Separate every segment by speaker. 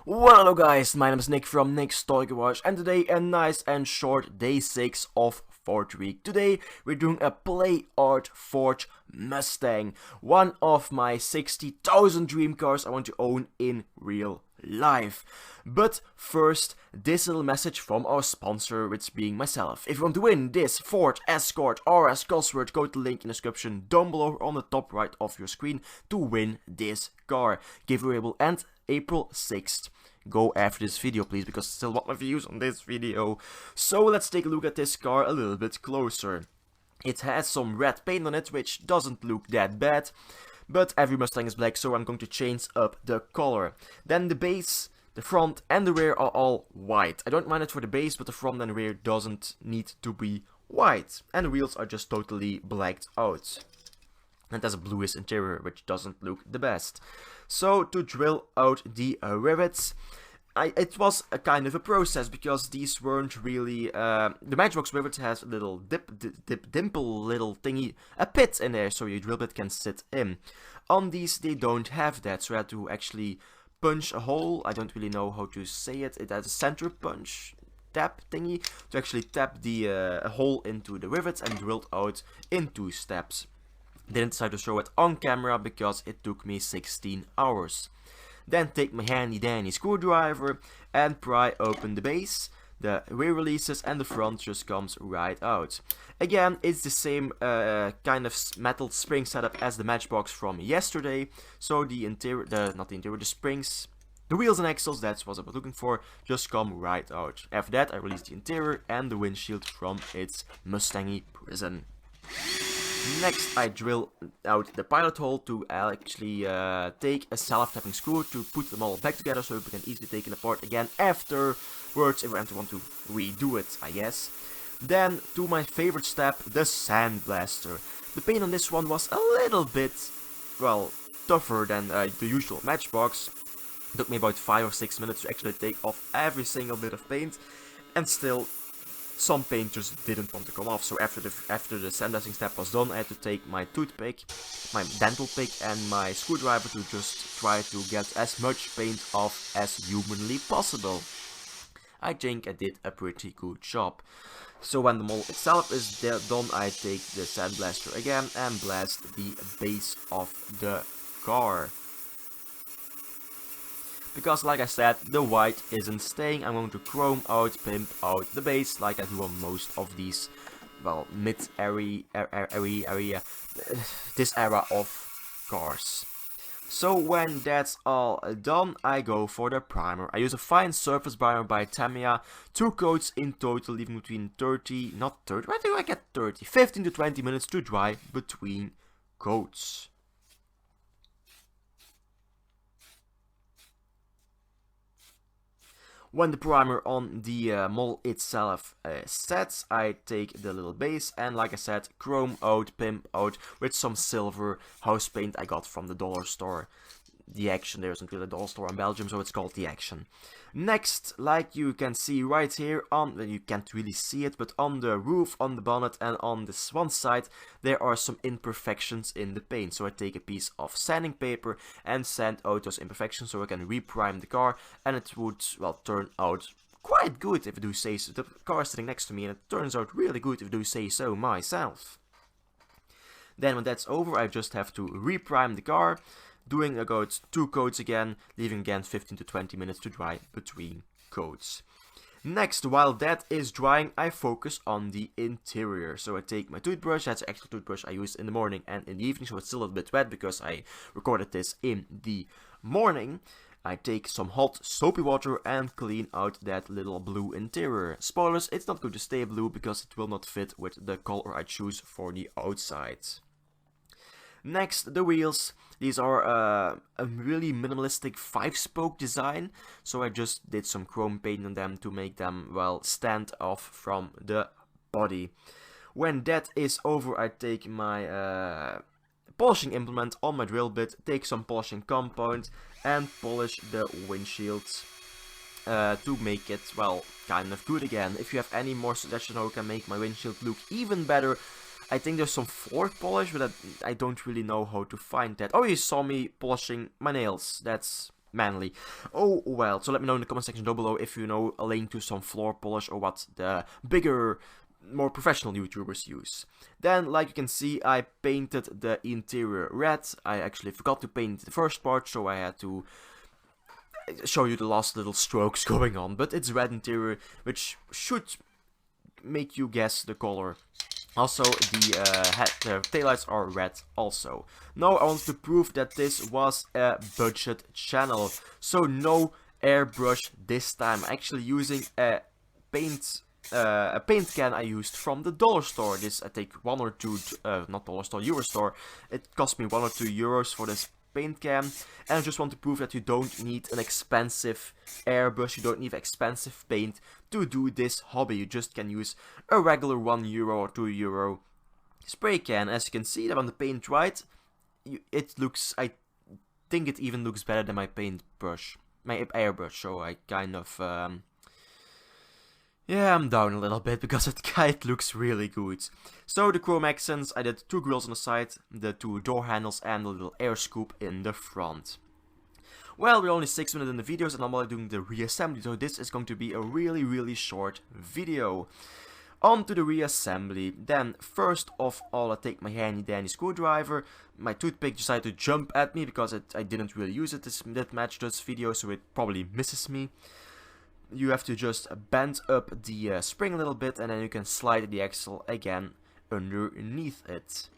Speaker 1: Well, hello guys, my name is Nick from nickstoygarage, and today a nice and short day 6 of Ford Week. Today we're doing a Playart Ford Mustang, one of my 60,000 dream cars I want to own in real life. But first, this little message from our sponsor, which being myself. If you want to win this Ford Escort RS Cosworth, go to the link in the description down below on the top right of your screen to win this car. Giveaway will end April 6th. Go after this video please, because I still want my views on this video. So let's take a look at this car a little bit closer. It has some red paint on it, which doesn't look that bad, but every Mustang is black, so I'm going to change up the color. Then the base, the front and the rear are all white. I don't mind it for the base, but the front and rear doesn't need to be white. And the wheels are just totally blacked out. And it has a bluish interior, which doesn't look the best. So to drill out the rivets, it was a kind of a process, because these weren't really, the Matchbox rivet has a little dimple little thingy, a pit in there, so your drill bit can sit in. On these they don't have that, so I had to actually punch a hole. I don't really know how to say it. It has a center punch tap thingy to actually tap the hole into the rivets and drilled out in 2 steps. Didn't decide to show it on camera because it took me 16 hours. Then take my handy dandy screwdriver and pry open the base. The rear releases and the front just comes right out. Again, it's the same kind of metal spring setup as the Matchbox from yesterday. So the interior, the springs, the wheels and axles, that's what I was looking for, just come right out. After that, I release the interior and the windshield from its Mustangy prison. Next, I drill out the pilot hole to actually take a self-tapping screw to put them all back together, so we can easily take it apart again afterwards if we want to redo it, I guess. Then, to my favorite step, the sandblaster. The paint on this one was a little bit, well, tougher than the usual Matchbox. It took me about 5 or 6 minutes to actually take off every single bit of paint, and still some paint just didn't want to come off. So after the sandblasting step was done, I had to take my toothpick, my dental pick and my screwdriver to just try to get as much paint off as humanly possible. I think I did a pretty good job. So when the mold itself is done, I take the sandblaster again and blast the base of the car. Because, like I said, the white isn't staying. I'm going to chrome out, pimp out the base, like I do on most of these, well, this era of cars. So when that's all done, I go for the primer. I use a fine surface primer by Tamiya, 2 coats in total, leaving between 15 to 20 minutes to dry between coats. When the primer on the mold itself sets, I take the little base and, like I said, chrome out, pimp out with some silver house paint I got from the dollar store. The Action, there isn't really a dollar store in Belgium, so it's called The Action. Next, like you can see right here, you can't really see it, but on the roof, on the bonnet and on this one side, there are some imperfections in the paint. So I take a piece of sanding paper and sand out those imperfections so I can reprime the car, and it would, well, turn out quite good if I do say so. The car is sitting next to me and it turns out really good if I do say so myself. Then when that's over, I just have to reprime the car, doing about 2 coats again, leaving again 15 to 20 minutes to dry between coats. Next, while that is drying, I focus on the interior. So I take my toothbrush, that's the actual toothbrush I use in the morning and in the evening, so it's still a little bit wet because I recorded this in the morning. I take some hot soapy water and clean out that little blue interior. Spoilers, it's not going to stay blue because it will not fit with the color I choose for the outside. Next, the wheels. These are a really minimalistic 5-spoke design, so I just did some chrome paint on them to make them, well, stand off from the body. When that is over, I take my polishing implement on my drill bit, take some polishing compound and polish the windshield to make it, well, kind of good again. If you have any more suggestions how I can make my windshield look even better, I think there's some floor polish, but I don't really know how to find that. Oh, you saw me polishing my nails. That's manly. Oh well, so let me know in the comment section down below if you know a link to some floor polish or what the bigger, more professional YouTubers use. Then, like you can see, I painted the interior red. I actually forgot to paint the first part, so I had to show you the last little strokes going on. But it's red interior, which should make you guess the color. Also, the taillights are red also. Now I want to prove that this was a budget channel. So no airbrush this time. I'm actually using a paint can I used from the dollar store. This I take one or two, not dollar store, euro store. It cost me 1 or 2 euros for this paint can, and I just want to prove that you don't need an expensive airbrush, you don't need expensive paint to do this hobby. You just can use a regular 1 euro or 2 euro spray can. As you can see, that when the paint dries, it looks, I think it even looks better than my paintbrush, my airbrush. So I kind of yeah, I'm down a little bit because it looks really good. So the chrome accents, I did 2 grills on the side, the 2 door handles and the little air scoop in the front. Well, we're only 6 minutes in the videos and I'm only doing the reassembly, so this is going to be a really short video. On to the reassembly. Then, first of all, I take my handy dandy screwdriver. My toothpick decided to jump at me because I didn't really use it that much this video, so it probably misses me. You have to just bend up the spring a little bit and then you can slide the axle again underneath it.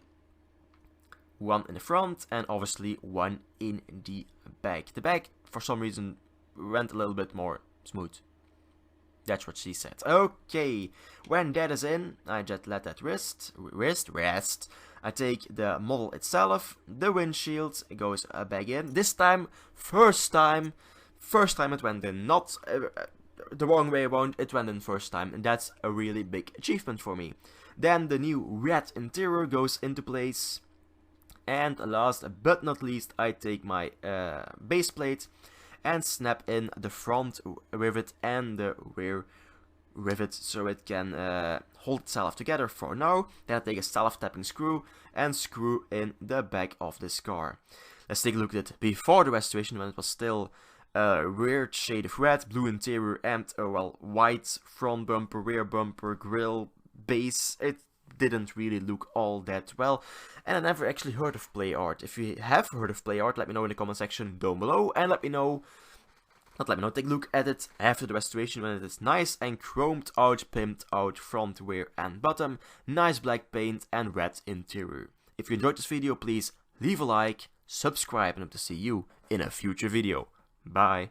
Speaker 1: One in the front and obviously one in the back. The back, for some reason, went a little bit more smooth. That's what she said. Okay, when that is in, I just let that rest. I take the model itself, the windshield, it goes back in. This time, first time it went in, not the wrong way around, it went in first time, and that's a really big achievement for me. Then the new red interior goes into place, and last but not least, I take my base plate and snap in the front rivet and the rear rivet so it can hold itself together for now. Then I take a self-tapping screw and screw in the back of this car. Let's take a look at it before the restoration, when it was still a weird shade of red, blue interior and well, white front bumper, rear bumper, grille, base. It didn't really look all that well, and I never actually heard of Playart. If you have heard of Playart, let me know in the comment section down below, and take a look at it after the restoration when it is nice and chromed out, pimped out front, rear and bottom, nice black paint and red interior. If you enjoyed this video, please leave a like, subscribe, and hope to see you in a future video. Bye.